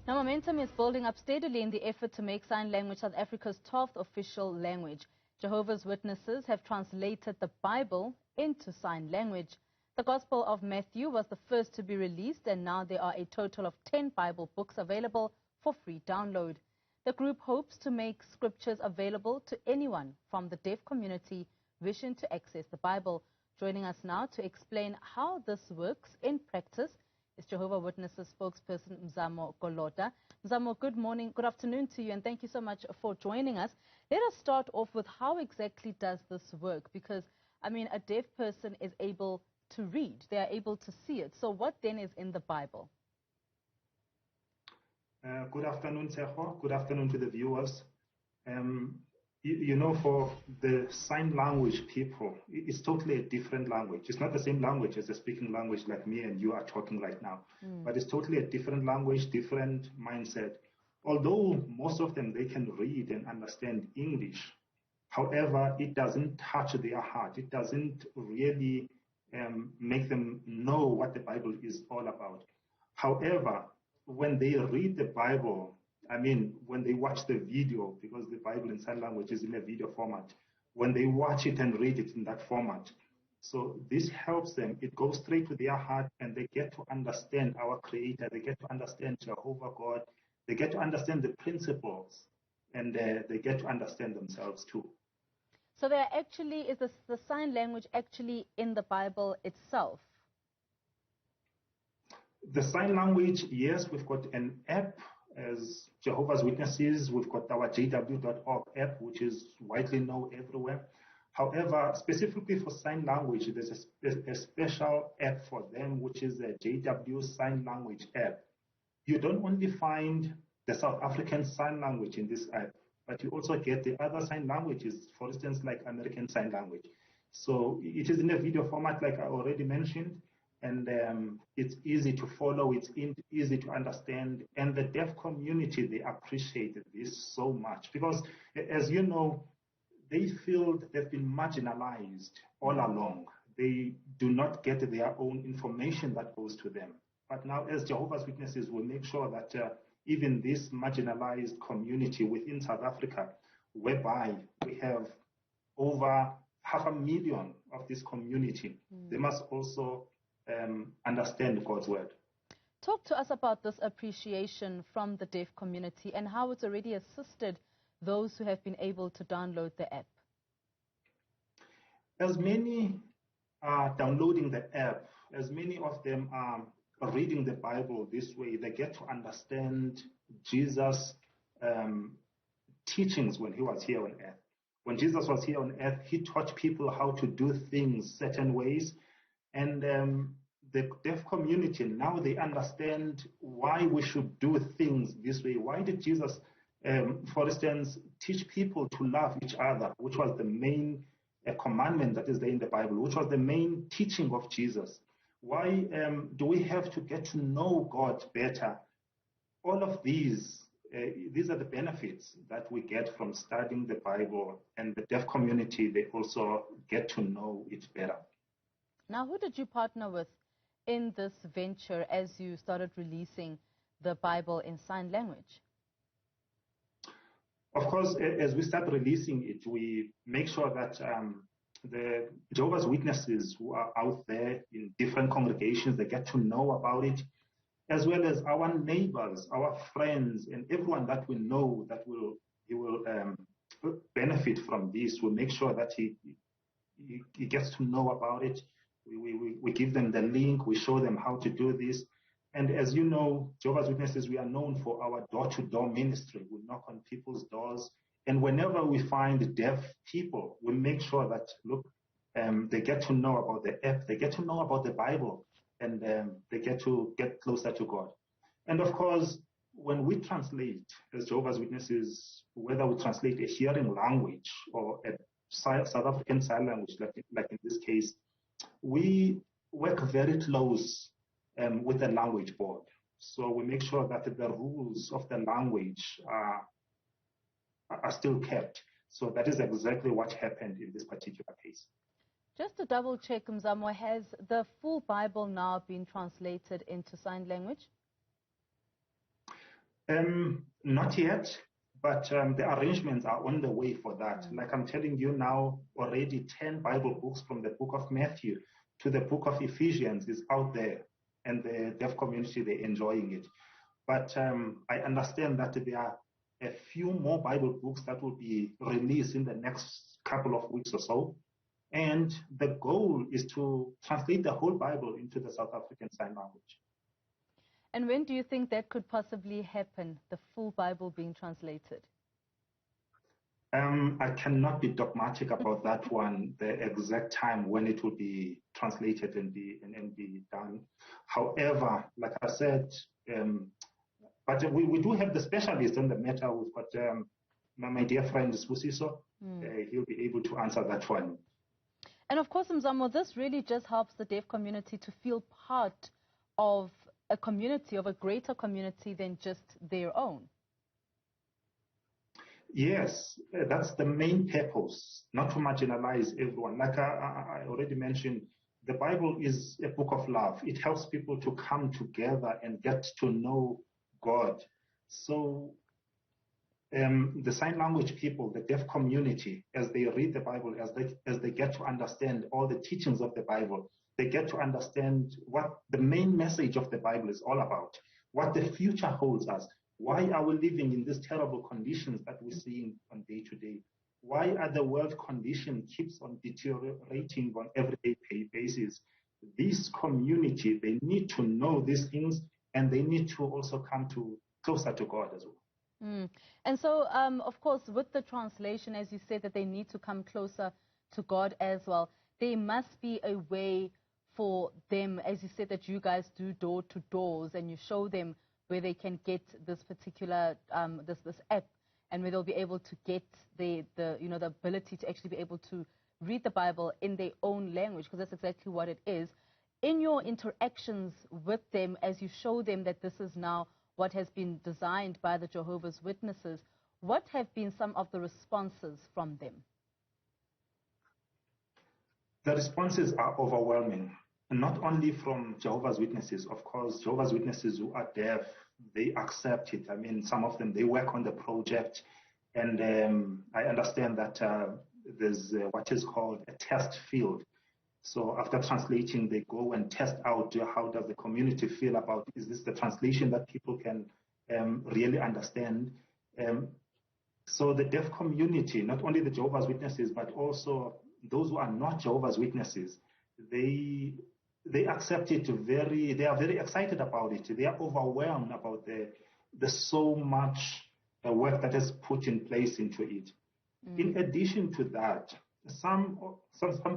Now, momentum is building up steadily in the effort to make sign language South Africa's 12th official language. Jehovah's Witnesses have translated the Bible into sign language. The Gospel of Matthew was the first to be released, and now there are a total of 10 Bible books available for free download. The group hopes to make scriptures available to anyone from the deaf community wishing to access the Bible. Joining us now to explain how this works in practice is Jehovah's Witnesses spokesperson Mzamo Goloda. Mzamo, good morning, good afternoon to you, and thank you so much for joining us. Let us start off with how exactly does this work? Because, I mean, a deaf person is able to read, they are able to see it. So what then is in the Bible? Good afternoon, Seho. Good afternoon to the viewers. You know, for the sign language people, it's totally a different language. It's not the same language as a speaking language like me and you are talking right now. But it's totally a different language, different mindset. Although most of them, they can read and understand English. However, it doesn't touch their heart. It doesn't really make them know what the Bible is all about. However, when they read the Bible, I mean, when they watch the video, because the Bible in sign language is in a video format, when they watch it and read it in that format, so this helps them. It goes straight to their heart, and they get to understand our Creator. They get to understand Jehovah God. They get to understand the principles, and they get to understand themselves too. So there actually is the sign language actually in the Bible itself? The sign language, yes, we've got an app. As Jehovah's Witnesses, we've got our jw.org app, which is widely known everywhere. However, specifically for sign language, there's a special app for them, which is a JW Sign Language app. You don't only find the South African Sign Language in this app, but you also get the other sign languages, for instance, like American Sign Language. So it is in a video format, like I already mentioned. And it's easy to follow, it's easy to understand. And the deaf community, they appreciate this so much. Because, as you know, they feel they've been marginalized all along. They do not get their own information that goes to them. But now, as Jehovah's Witnesses, we make sure that even this marginalized community within South Africa, whereby we have over 500,000 of this community, they must also understand God's word. Talk to us about this appreciation from the deaf community and how it's already assisted those who have been able to download the app. As many are downloading the app, as many of them are reading the Bible this way, they get to understand Jesus' teachings when he was here on earth. When Jesus was here on earth, he taught people how to do things certain ways. And the deaf community, now they understand why we should do things this way. Why did Jesus, for instance, teach people to love each other, which was the main commandment that is there in the Bible, which was the main teaching of Jesus? Why do we have to get to know God better? All of these are the benefits that we get from studying the Bible, and the deaf community, they also get to know it better. Now, who did you partner with in this venture as you started releasing the Bible in sign language? Of course, as we start releasing it, we make sure that the Jehovah's Witnesses who are out there in different congregations, they get to know about it, as well as our neighbors, our friends, and everyone that we know that will benefit from this. We make sure that he gets to know about it. We give them the link, we show them how to do this. And as you know, Jehovah's Witnesses, we are known for our door-to-door ministry. We knock on people's doors. And whenever we find deaf people, we make sure that, look, they get to know about the app, they get to know about the Bible, and they get to get closer to God. And of course, when we translate as Jehovah's Witnesses, whether we translate a hearing language or a South African Sign Language, like in this case, we work very close with the language board. So we make sure that the rules of the language are still kept. So that is exactly what happened in this particular case. Just to double check, Mzamo, has the full Bible now been translated into sign language? Not yet, but the arrangements are on the way for that. Like I'm telling you now, already 10 Bible books from the book of Matthew to the book of Ephesians is out there, and the deaf community, they're enjoying it. But I understand that there are a few more Bible books that will be released in the next couple of weeks or so. And the goal is to translate the whole Bible into the South African Sign Language. And when do you think that could possibly happen, the full Bible being translated? I cannot be dogmatic about that one, the exact time when it will be translated and be done. However, like I said, but we do have the specialist on the matter. We've got my dear friend Spusiso. He'll be able to answer that one. And of course, Mzamo, this really just helps the deaf community to feel part of a community, of a greater community than just their own. Yes, that's the main purpose, not to marginalize everyone. Like I already mentioned, the Bible is a book of love. It helps people to come together and get to know God. So the sign language people, the deaf community, as they read the Bible, as they get to understand all the teachings of the Bible, they get to understand what the main message of the Bible is all about, what the future holds us. Why are we living in these terrible conditions that we're seeing on day to day? Why are the world condition keeps on deteriorating on everyday basis? This community, they need to know these things, and they need to also come closer to God as well. And so, of course, with the translation, as you said, that they need to come closer to God as well, there must be a way for them, as you said, that you guys do door-to-doors, and you show them where they can get this particular this app, and where they'll be able to get the ability to actually be able to read the Bible in their own language, because that's exactly what it is. In your interactions with them, as you show them that this is now what has been designed by the Jehovah's Witnesses, what have been some of the responses from them? The responses are overwhelming, not only from Jehovah's Witnesses. Of course, Jehovah's Witnesses who are deaf, they accept it. I mean, some of them, they work on the project, and I understand that there's what is called a test field. So after translating, they go and test out how does the community feel about, is this the translation that people can really understand? So the deaf community, not only the Jehovah's Witnesses, but also those who are not Jehovah's Witnesses, they accept it they are very excited about it. They are overwhelmed about the so much work that is put in place into it. In addition to that, some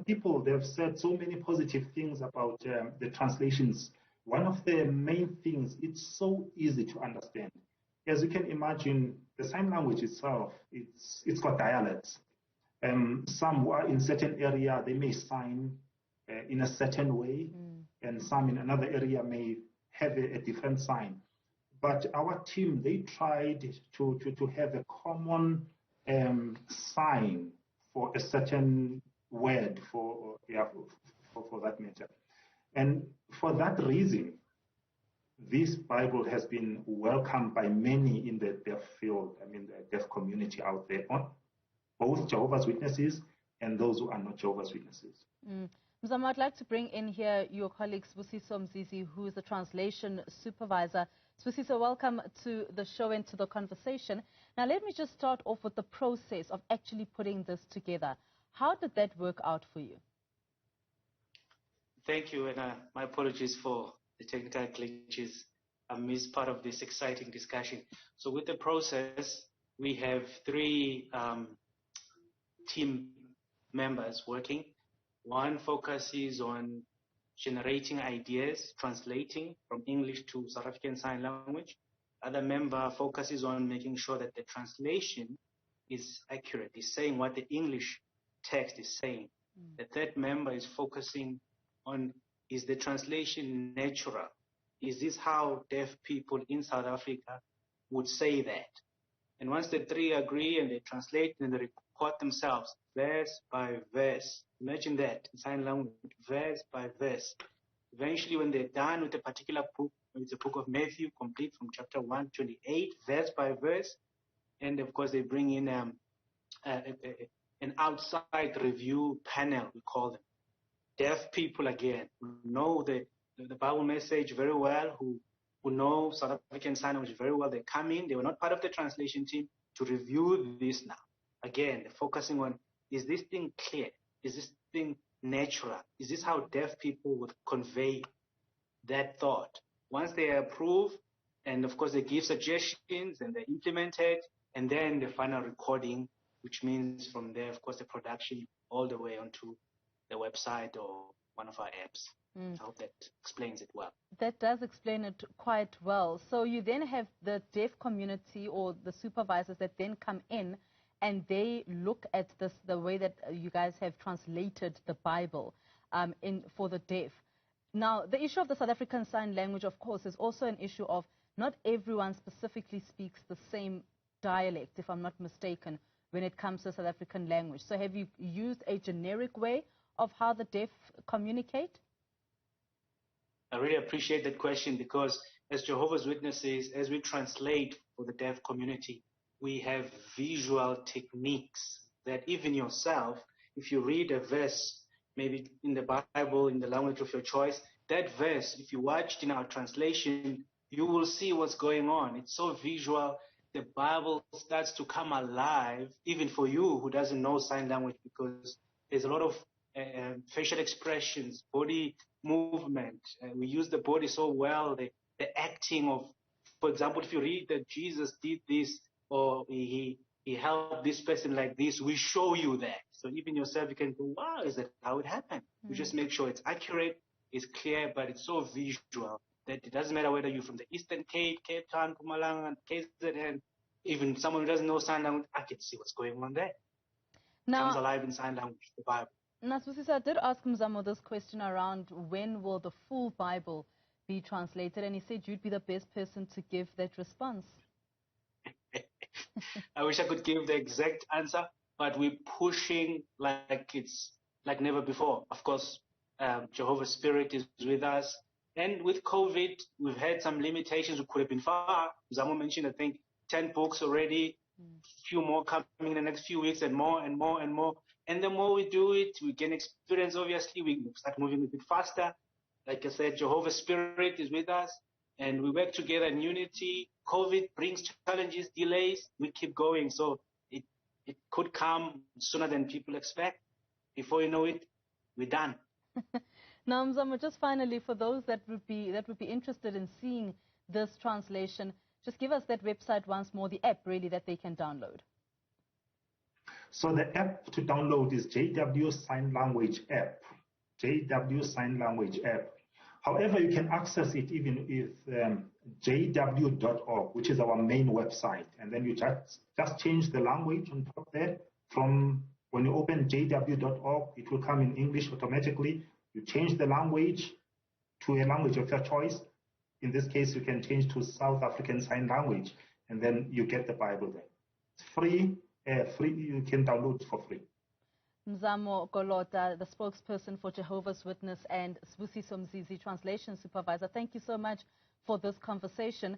people, they've said so many positive things about the translations. One of the main things, it's so easy to understand. As you can imagine, the sign language itself, it's got dialects. Some who are in certain area, they may sign in a certain way, and some in another area may have a different sign. But our team, they tried to have a common sign for a certain word for that matter. And for that reason, this Bible has been welcomed by many in the deaf field, I mean the deaf community out there, both Jehovah's Witnesses and those who are not Jehovah's Witnesses. Mzamo, I'd like to bring in here your colleague Spusiso Mzizi, who is the translation supervisor. Spusiso, welcome to the show and to the conversation. Now, let me just start off with the process of actually putting this together. How did that work out for you? Thank you, and my apologies for the technical glitches. I missed part of this exciting discussion. So with the process, we have three team members working. One focuses on generating ideas, translating from English to South African Sign Language. Other member focuses on making sure that the translation is accurate, is saying what the English text is saying. The third member is focusing on, is the translation natural? Is this how deaf people in South Africa would say that? And once the three agree and they translate and they record themselves verse by verse, imagine that in sign language, verse by verse. Eventually, when they're done with a particular book, It's a book of Matthew, complete from chapter 128, verse by verse. And of course, they bring in an outside review panel, we call them. Deaf people, again, who know the Bible message very well, who know South African Sign Language very well. They come in. They were not part of the translation team to review this now. Again, they're focusing on, is this thing clear? Is this thing natural? Is this how deaf people would convey that thought? Once they approve, and of course they give suggestions and they implement it, and then the final recording, which means from there, of course, the production all the way onto the website or one of our apps. I hope that explains it well. That does explain it quite well. So you then have the deaf community or the supervisors that then come in and they look at this, the way that you guys have translated the Bible for the deaf. Now, the issue of the South African Sign Language, of course, is also an issue of not everyone specifically speaks the same dialect, if I'm not mistaken, when it comes to South African language. So have you used a generic way of how the deaf communicate? I really appreciate that question, because as Jehovah's Witnesses, as we translate for the deaf community, we have visual techniques that even yourself, if you read a verse, maybe in the Bible, in the language of your choice, that verse, if you watched in our translation, you will see what's going on. It's so visual. The Bible starts to come alive, even for you who doesn't know sign language, because there's a lot of facial expressions, body movement. We use the body so well. The acting of, for example, if you read that Jesus did this or he helped this person like this, we show you that. So even yourself, you can go, wow, is that how it happened? We just make sure it's accurate, it's clear, but it's so visual that it doesn't matter whether you're from the Eastern Cape, Cape Town, Mpumalanga, KZN, even someone who doesn't know sign language, I can see what's going on there. Now, it comes alive in sign language, the Bible. Now, I did ask Mzamo this question around when will the full Bible be translated, and he said you'd be the best person to give that response. I wish I could give the exact answer, but we're pushing like it's like never before. Of course, Jehovah's Spirit is with us. And with COVID, we've had some limitations. We could have been far. Mzamo mentioned, I think, 10 books already, few more coming in the next few weeks, and more and more and more. And the more we do it, we gain experience, obviously. We start moving a bit faster. Like I said, Jehovah's Spirit is with us, and we work together in unity. COVID brings challenges, delays. We keep going. So it could come sooner than people expect. Before you know it, we're done. Now, Mzamo, just finally, for those that would be interested in seeing this translation, just give us that website once more, the app really that they can download. So the app to download is JW Sign Language app. JW Sign Language app. However, you can access it even with jw.org, which is our main website. And then you just change the language on top there. From when you open jw.org, it will come in English automatically. You change the language to a language of your choice. In this case, you can change to South African Sign Language, and then you get the Bible there. It's free. You can download it for free. Mzamo Goloda, the spokesperson for Jehovah's Witness, and Sbusiso Mzizi, translation supervisor, thank you so much for this conversation.